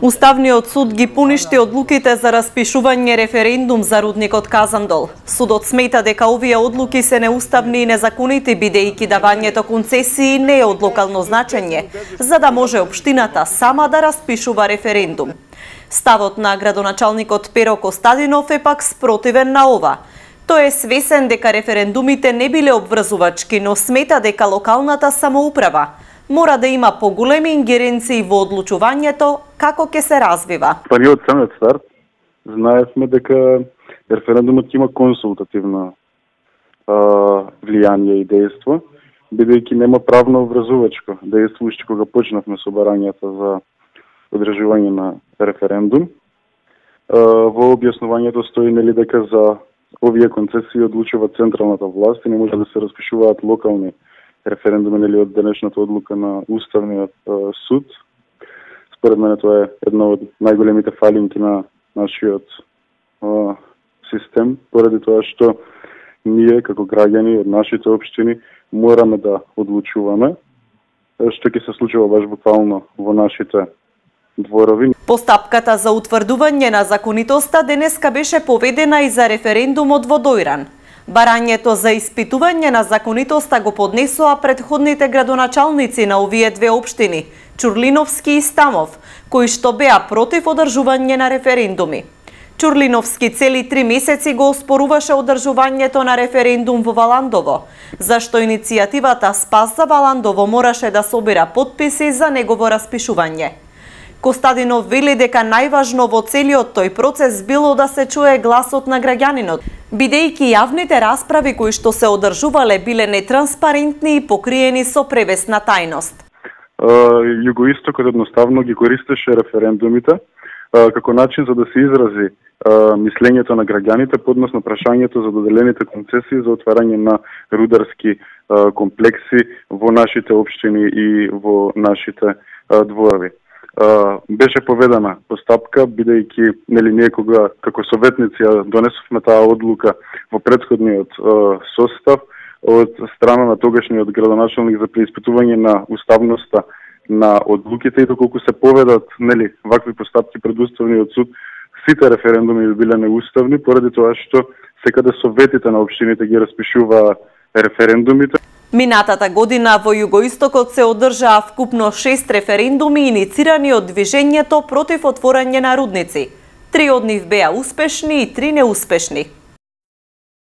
Уставниот суд ги поништи одлуките за распишување референдум за рудникот Казандол. Судот смета дека овие одлуки се неуставни и незаконити, бидејќи давањето концесии не е од локално значење, за да може општината сама да распишува референдум. Ставот на градоначалникот Перо Костадинов е пак спротивен на ова. Тој е свесен дека референдумите не биле обврзувачки, но смета дека локалната самоуправа мора да има поголеми ингеренции во одлучувањето како ќе се развива. Па ние од самиот старт знаевме дека референдумот има консултативно влијание и дејство, бидејќи нема правно обврзувачко дејство уште кога почнавме со барањата за одржување на референдум. Во објаснувањето стои нели дека за овие концесии одлучува централната власт и не може да се распишуваат локални референдуми нели од денешната одлука на Уставниот суд. Според мене тоа е една од најголемите фалинки на нашиот систем, поради тоа што ние како граѓани од нашите општини мораме да одлучуваме, што ќе се случува баш буквално во нашите дворови. Постапката за утврдување на законитоста денеска беше поведена и за референдумот во Дојран. Барањето за испитување на законитоста го поднесоа претходните градоначалници на овие две општини, Чурлиновски и Стамов, кои што беа против одржување на референдуми. Чурлиновски цели 3 месеци го оспоруваше одржувањето на референдум во Валандово, зашто иницијативата Спас за Валандово мораше да собира потписи за негово распишување. Костадинов вели дека најважно во целиот тој процес било да се чуе гласот на граѓанинот, бидејќи јавните расправи кои што се одржувале биле нетранспарентни и покриени со превесна тајност. Југоистокот едноставно ги користеше референдумите како начин за да се изрази мислењето на граѓаните подносно прашањето за доделените концесии за отварање на рударски комплекси во нашите општини и во нашите дворови. Беше поведена постапка, бидејќи нели ние кога како советници донесовме таа одлука во претходниот состав од страна на тогашниот градоначалник за преиспитување на уставноста на одлуките и доколку се поведат нели вакви постапки пред Уставниот суд, сите референдуми би биле неуставни поради тоа што секаде советите на општините ги распишуваа референдумите. Минатата година во Југоистокот се одржаа вкупно 6 референдуми иницирани од движењето против отворање на рудници. 3 од нив беа успешни и 3 неуспешни.